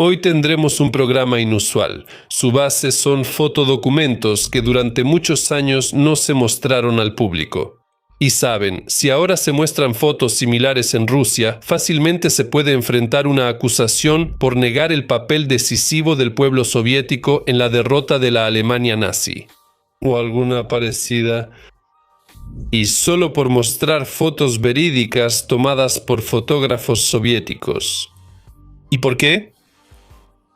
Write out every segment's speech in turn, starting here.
Hoy tendremos un programa inusual. Su base son fotodocumentos que durante muchos años no se mostraron al público. Y saben, si ahora se muestran fotos similares en Rusia, fácilmente se puede enfrentar una acusación por negar el papel decisivo del pueblo soviético en la derrota de la Alemania nazi. O alguna parecida. Y solo por mostrar fotos verídicas tomadas por fotógrafos soviéticos. ¿Y por qué?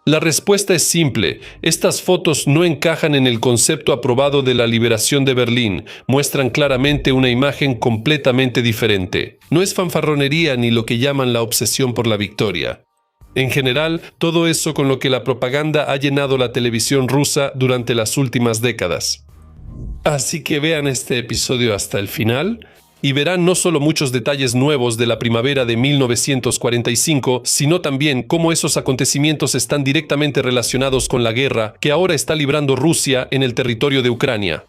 La respuesta es simple. Estas fotos no encajan en el concepto aprobado de la liberación de Berlín. Muestran claramente una imagen completamente diferente. No es fanfarronería ni lo que llaman la obsesión por la victoria. En general, todo eso con lo que la propaganda ha llenado la televisión rusa durante las últimas décadas. Así que vean este episodio hasta el final y verán no solo muchos detalles nuevos de la primavera de 1945, sino también cómo esos acontecimientos están directamente relacionados con la guerra que ahora está librando Rusia en el territorio de Ucrania.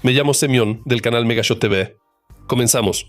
Me llamo Semyon, del canal Megashot TV. Comenzamos.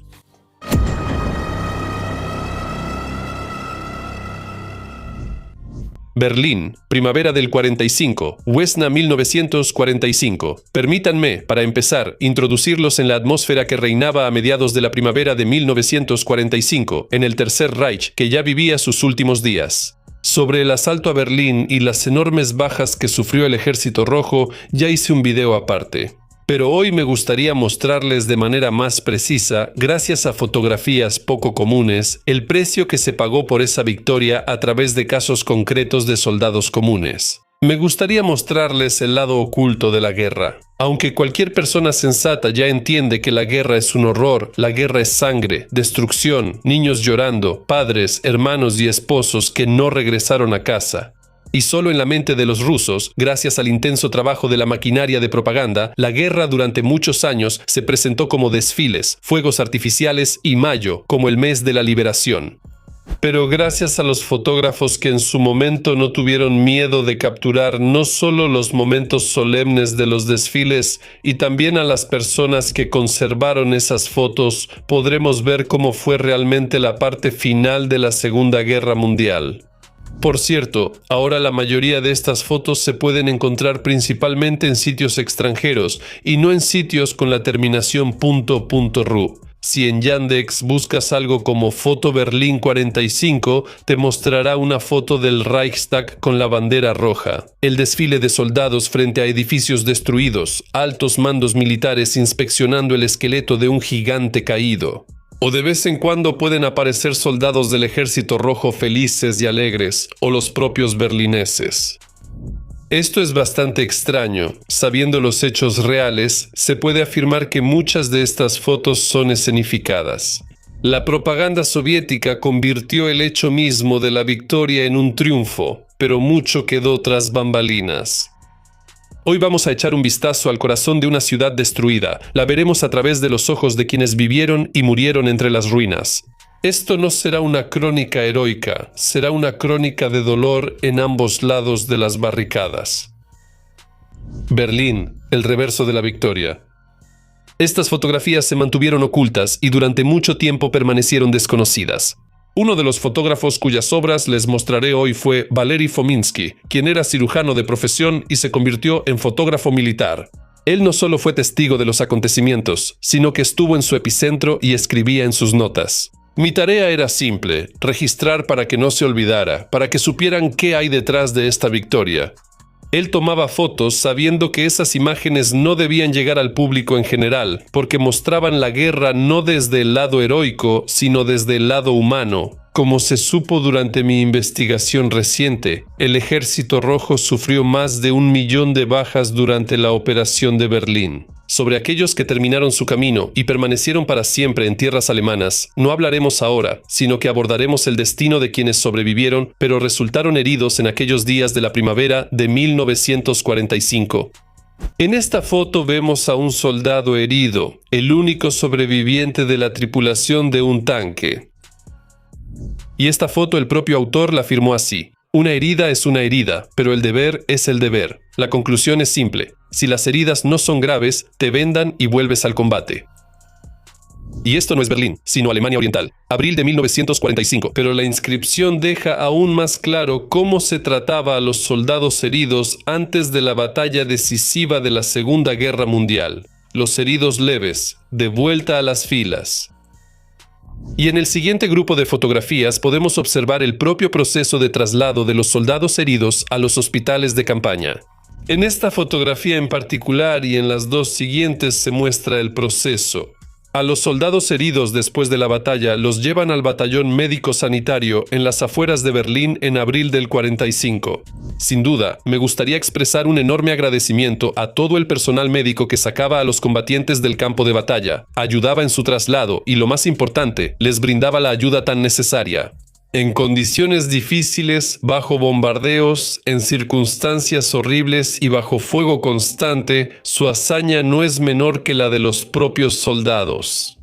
Berlín, primavera del 45, Wiesna 1945. Permítanme, para empezar, introducirlos en la atmósfera que reinaba a mediados de la primavera de 1945, en el Tercer Reich, que ya vivía sus últimos días. Sobre el asalto a Berlín y las enormes bajas que sufrió el Ejército Rojo, ya hice un video aparte. Pero hoy me gustaría mostrarles de manera más precisa, gracias a fotografías poco comunes, el precio que se pagó por esa victoria a través de casos concretos de soldados comunes. Me gustaría mostrarles el lado oculto de la guerra. Aunque cualquier persona sensata ya entiende que la guerra es un horror, la guerra es sangre, destrucción, niños llorando, padres, hermanos y esposos que no regresaron a casa. Y solo en la mente de los rusos, gracias al intenso trabajo de la maquinaria de propaganda, la guerra durante muchos años se presentó como desfiles, fuegos artificiales y mayo como el mes de la liberación. Pero gracias a los fotógrafos que en su momento no tuvieron miedo de capturar no solo los momentos solemnes de los desfiles y también a las personas que conservaron esas fotos, podremos ver cómo fue realmente la parte final de la Segunda Guerra Mundial. Por cierto, ahora la mayoría de estas fotos se pueden encontrar principalmente en sitios extranjeros y no en sitios con la terminación .ru. Si en Yandex buscas algo como Foto Berlín 45, te mostrará una foto del Reichstag con la bandera roja. El desfile de soldados frente a edificios destruidos, altos mandos militares inspeccionando el esqueleto de un gigante caído. O de vez en cuando pueden aparecer soldados del Ejército Rojo felices y alegres, o los propios berlineses. Esto es bastante extraño. Sabiendo los hechos reales, se puede afirmar que muchas de estas fotos son escenificadas. La propaganda soviética convirtió el hecho mismo de la victoria en un triunfo, pero mucho quedó tras bambalinas. Hoy vamos a echar un vistazo al corazón de una ciudad destruida. La veremos a través de los ojos de quienes vivieron y murieron entre las ruinas. Esto no será una crónica heroica, será una crónica de dolor en ambos lados de las barricadas. Berlín, el reverso de la victoria. Estas fotografías se mantuvieron ocultas y durante mucho tiempo permanecieron desconocidas. Uno de los fotógrafos cuyas obras les mostraré hoy fue Valery Fominsky, quien era cirujano de profesión y se convirtió en fotógrafo militar. Él no solo fue testigo de los acontecimientos, sino que estuvo en su epicentro y escribía en sus notas. Mi tarea era simple, registrar para que no se olvidara, para que supieran qué hay detrás de esta victoria. Él tomaba fotos sabiendo que esas imágenes no debían llegar al público en general, porque mostraban la guerra no desde el lado heroico, sino desde el lado humano. Como se supo durante mi investigación reciente, el Ejército Rojo sufrió más de 1 millón de bajas durante la Operación de Berlín. Sobre aquellos que terminaron su camino y permanecieron para siempre en tierras alemanas, no hablaremos ahora, sino que abordaremos el destino de quienes sobrevivieron, pero resultaron heridos en aquellos días de la primavera de 1945. En esta foto vemos a un soldado herido, el único sobreviviente de la tripulación de un tanque. Y esta foto el propio autor la afirmó así: una herida es una herida, pero el deber es el deber. La conclusión es simple: si las heridas no son graves, te vendan y vuelves al combate. Y esto no es Berlín, sino Alemania Oriental, abril de 1945. Pero la inscripción deja aún más claro cómo se trataba a los soldados heridos antes de la batalla decisiva de la Segunda Guerra Mundial. Los heridos leves, de vuelta a las filas. Y en el siguiente grupo de fotografías podemos observar el propio proceso de traslado de los soldados heridos a los hospitales de campaña. En esta fotografía en particular y en las dos siguientes se muestra el proceso. A los soldados heridos después de la batalla los llevan al batallón médico-sanitario en las afueras de Berlín en abril del 45. Sin duda, me gustaría expresar un enorme agradecimiento a todo el personal médico que sacaba a los combatientes del campo de batalla, ayudaba en su traslado y, lo más importante, les brindaba la ayuda tan necesaria. En condiciones difíciles, bajo bombardeos, en circunstancias horribles y bajo fuego constante, su hazaña no es menor que la de los propios soldados.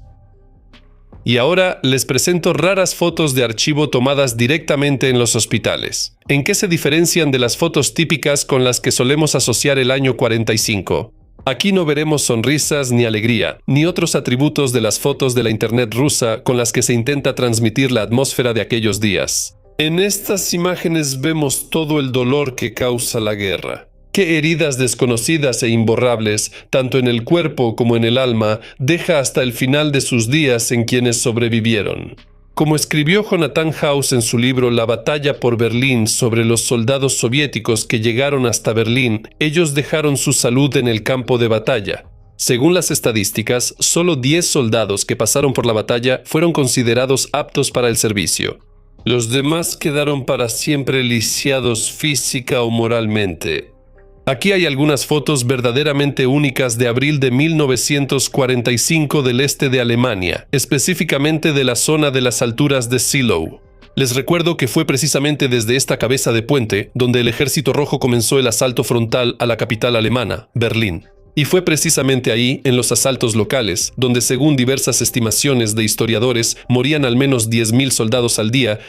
Y ahora les presento raras fotos de archivo tomadas directamente en los hospitales. ¿En qué se diferencian de las fotos típicas con las que solemos asociar el año 45? Aquí no veremos sonrisas ni alegría, ni otros atributos de las fotos de la internet rusa con las que se intenta transmitir la atmósfera de aquellos días. En estas imágenes vemos todo el dolor que causa la guerra. Qué heridas desconocidas e imborrables, tanto en el cuerpo como en el alma, deja hasta el final de sus días en quienes sobrevivieron. Como escribió Jonathan Haus en su libro La batalla por Berlín sobre los soldados soviéticos que llegaron hasta Berlín, ellos dejaron su salud en el campo de batalla. Según las estadísticas, solo 10 soldados que pasaron por la batalla fueron considerados aptos para el servicio. Los demás quedaron para siempre lisiados física o moralmente. Aquí hay algunas fotos verdaderamente únicas de abril de 1945 del este de Alemania, específicamente de la zona de las alturas de Ziellow. Les recuerdo que fue precisamente desde esta cabeza de puente donde el Ejército Rojo comenzó el asalto frontal a la capital alemana, Berlín. Y fue precisamente ahí, en los asaltos locales, donde según diversas estimaciones de historiadores morían al menos 10.000 soldados al día.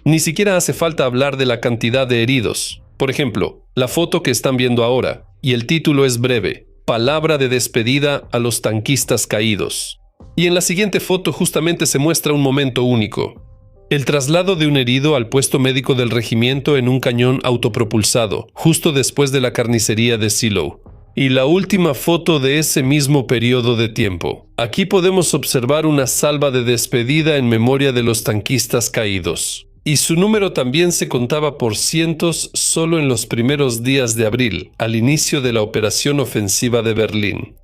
Ni siquiera hace falta hablar de la cantidad de heridos. Por ejemplo, la foto que están viendo ahora, y el título es breve, Palabra de despedida a los tanquistas caídos. Y en la siguiente foto justamente se muestra un momento único. El traslado de un herido al puesto médico del regimiento en un cañón autopropulsado, justo después de la carnicería de Ziellow. Y la última foto de ese mismo periodo de tiempo. Aquí podemos observar una salva de despedida en memoria de los tanquistas caídos. Y su número también se contaba por cientos solo en los primeros días de abril, al inicio de la operación ofensiva de Berlín.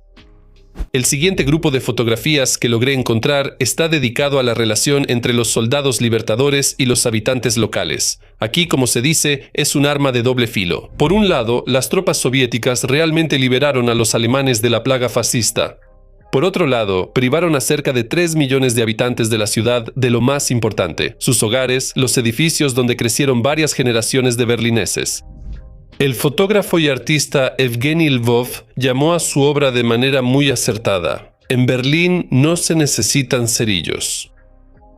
El siguiente grupo de fotografías que logré encontrar está dedicado a la relación entre los soldados libertadores y los habitantes locales. Aquí, como se dice, es un arma de doble filo. Por un lado, las tropas soviéticas realmente liberaron a los alemanes de la plaga fascista. Por otro lado, privaron a cerca de 3 millones de habitantes de la ciudad de lo más importante, sus hogares, los edificios donde crecieron varias generaciones de berlineses. El fotógrafo y artista Evgeny Lvov llamó a su obra de manera muy acertada: en Berlín no se necesitan cerillos.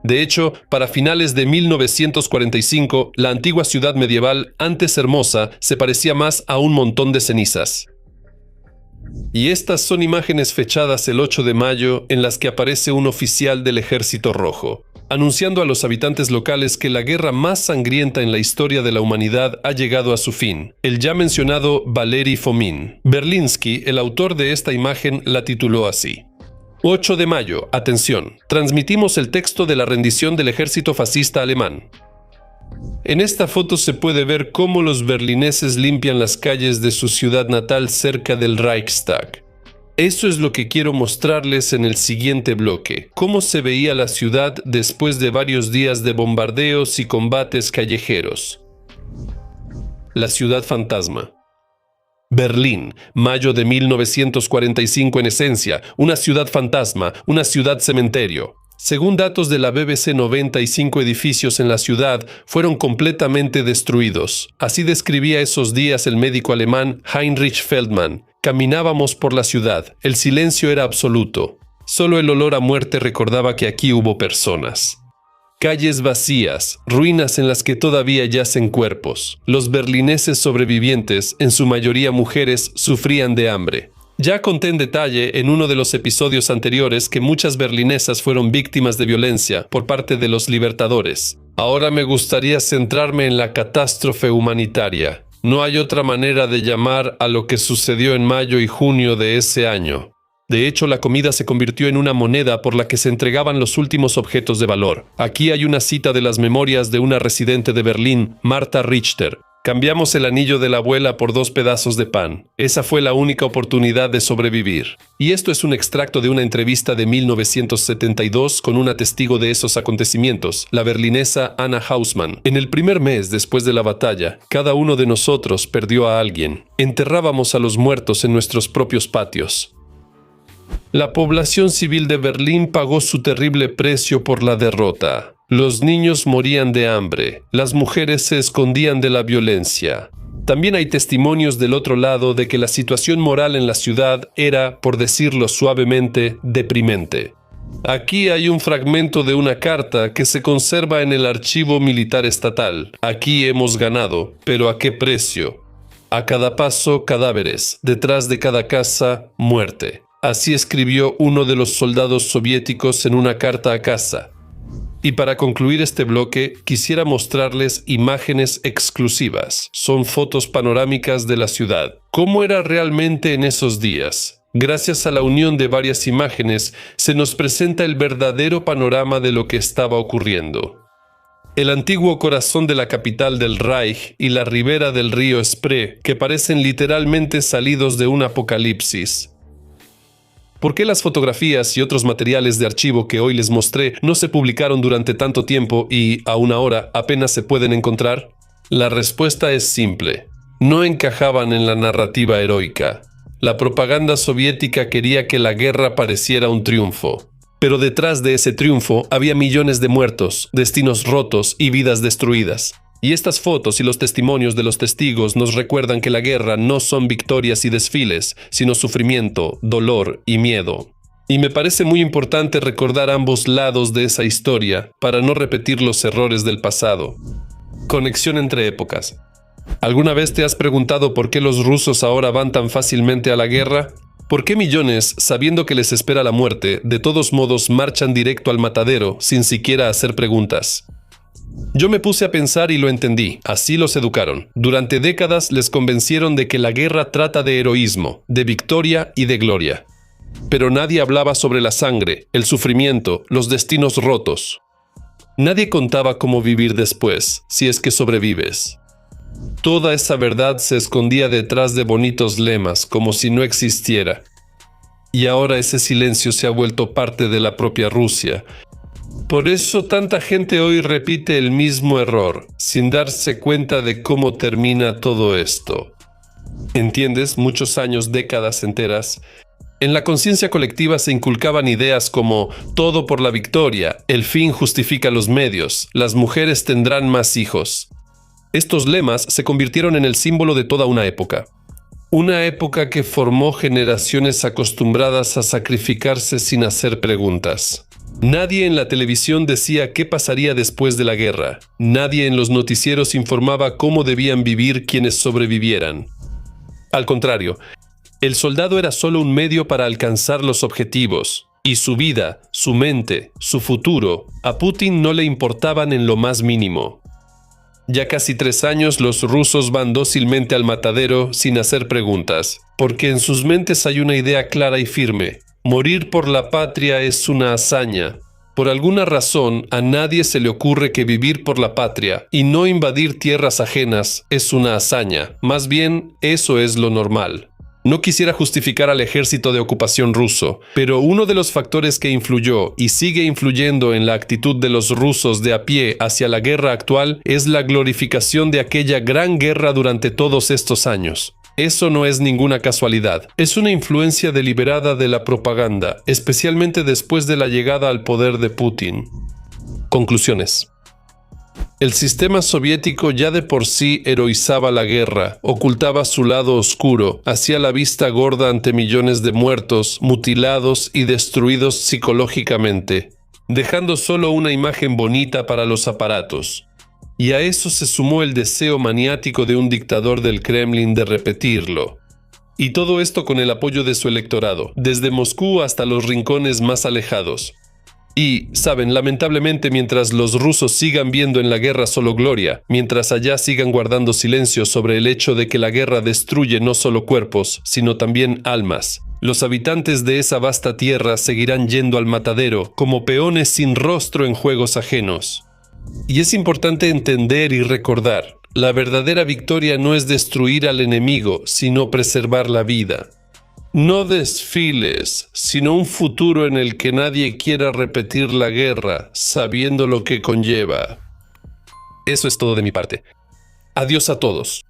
De hecho, para finales de 1945, la antigua ciudad medieval, antes hermosa, se parecía más a un montón de cenizas. Y estas son imágenes fechadas el 8 de mayo en las que aparece un oficial del Ejército Rojo, anunciando a los habitantes locales que la guerra más sangrienta en la historia de la humanidad ha llegado a su fin, el ya mencionado Valery Fomin. Berlinski, el autor de esta imagen, la tituló así: 8 de mayo, atención, transmitimos el texto de la rendición del ejército fascista alemán. En esta foto se puede ver cómo los berlineses limpian las calles de su ciudad natal cerca del Reichstag. Eso es lo que quiero mostrarles en el siguiente bloque: cómo se veía la ciudad después de varios días de bombardeos y combates callejeros. La ciudad fantasma. Berlín, mayo de 1945 en esencia, una ciudad fantasma, una ciudad cementerio. Según datos de la BBC, 95 edificios en la ciudad fueron completamente destruidos. Así describía esos días el médico alemán Heinrich Feldmann. Caminábamos por la ciudad. El silencio era absoluto. Solo el olor a muerte recordaba que aquí hubo personas. Calles vacías, ruinas en las que todavía yacen cuerpos. Los berlineses sobrevivientes, en su mayoría mujeres, sufrían de hambre. Ya conté en detalle en uno de los episodios anteriores que muchas berlinesas fueron víctimas de violencia por parte de los libertadores. Ahora me gustaría centrarme en la catástrofe humanitaria. No hay otra manera de llamar a lo que sucedió en mayo y junio de ese año. De hecho, la comida se convirtió en una moneda por la que se entregaban los últimos objetos de valor. Aquí hay una cita de las memorias de una residente de Berlín, Martha Richter. Cambiamos el anillo de la abuela por 2 pedazos de pan. Esa fue la única oportunidad de sobrevivir. Y esto es un extracto de una entrevista de 1972 con una testigo de esos acontecimientos, la berlinesa Anna Hausmann. En el primer mes después de la batalla, cada uno de nosotros perdió a alguien. Enterrábamos a los muertos en nuestros propios patios. La población civil de Berlín pagó su terrible precio por la derrota. Los niños morían de hambre, las mujeres se escondían de la violencia. También hay testimonios del otro lado de que la situación moral en la ciudad era, por decirlo suavemente, deprimente. Aquí hay un fragmento de una carta que se conserva en el archivo militar estatal. Aquí hemos ganado, pero ¿a qué precio? A cada paso, cadáveres. Detrás de cada casa, muerte. Así escribió uno de los soldados soviéticos en una carta a casa. Y para concluir este bloque, quisiera mostrarles imágenes exclusivas. Son fotos panorámicas de la ciudad. ¿Cómo era realmente en esos días? Gracias a la unión de varias imágenes, se nos presenta el verdadero panorama de lo que estaba ocurriendo. El antiguo corazón de la capital del Reich y la ribera del río Spree, que parecen literalmente salidos de un apocalipsis. ¿Por qué las fotografías y otros materiales de archivo que hoy les mostré no se publicaron durante tanto tiempo y, aún ahora, apenas se pueden encontrar? La respuesta es simple. No encajaban en la narrativa heroica. La propaganda soviética quería que la guerra pareciera un triunfo. Pero detrás de ese triunfo había millones de muertos, destinos rotos y vidas destruidas. Y estas fotos y los testimonios de los testigos nos recuerdan que la guerra no son victorias y desfiles, sino sufrimiento, dolor y miedo. Y me parece muy importante recordar ambos lados de esa historia para no repetir los errores del pasado. Conexión entre épocas. ¿Alguna vez te has preguntado por qué los rusos ahora van tan fácilmente a la guerra? ¿Por qué millones, sabiendo que les espera la muerte, de todos modos marchan directo al matadero sin siquiera hacer preguntas? Yo me puse a pensar y lo entendí. Así los educaron. Durante décadas les convencieron de que la guerra trata de heroísmo, de victoria y de gloria. Pero nadie hablaba sobre la sangre, el sufrimiento, los destinos rotos. Nadie contaba cómo vivir después, si es que sobrevives. Toda esa verdad se escondía detrás de bonitos lemas, como si no existiera. Y ahora ese silencio se ha vuelto parte de la propia Rusia. Por eso tanta gente hoy repite el mismo error, sin darse cuenta de cómo termina todo esto. ¿Entiendes? Muchos años, décadas enteras. En la conciencia colectiva se inculcaban ideas como todo por la victoria, el fin justifica los medios, las mujeres tendrán más hijos. Estos lemas se convirtieron en el símbolo de toda una época. Una época que formó generaciones acostumbradas a sacrificarse sin hacer preguntas. Nadie en la televisión decía qué pasaría después de la guerra. Nadie en los noticieros informaba cómo debían vivir quienes sobrevivieran. Al contrario, el soldado era solo un medio para alcanzar los objetivos. Y su vida, su mente, su futuro, a Putin no le importaban en lo más mínimo. Ya casi 3 años los rusos van dócilmente al matadero sin hacer preguntas, porque en sus mentes hay una idea clara y firme. Morir por la patria es una hazaña. Por alguna razón, a nadie se le ocurre que vivir por la patria y no invadir tierras ajenas es una hazaña. Más bien, eso es lo normal. No quisiera justificar al ejército de ocupación ruso, pero uno de los factores que influyó y sigue influyendo en la actitud de los rusos de a pie hacia la guerra actual es la glorificación de aquella gran guerra durante todos estos años. Eso no es ninguna casualidad. Es una influencia deliberada de la propaganda, especialmente después de la llegada al poder de Putin. Conclusiones. El sistema soviético ya de por sí heroizaba la guerra, ocultaba su lado oscuro, hacía la vista gorda ante millones de muertos, mutilados y destruidos psicológicamente, dejando solo una imagen bonita para los aparatos. Y a eso se sumó el deseo maniático de un dictador del Kremlin de repetirlo. Y todo esto con el apoyo de su electorado, desde Moscú hasta los rincones más alejados. Y, saben, lamentablemente mientras los rusos sigan viendo en la guerra solo gloria, mientras allá sigan guardando silencio sobre el hecho de que la guerra destruye no solo cuerpos, sino también almas, los habitantes de esa vasta tierra seguirán yendo al matadero como peones sin rostro en juegos ajenos. Y es importante entender y recordar, la verdadera victoria no es destruir al enemigo, sino preservar la vida. No desfiles, sino un futuro en el que nadie quiera repetir la guerra, sabiendo lo que conlleva. Eso es todo de mi parte. Adiós a todos.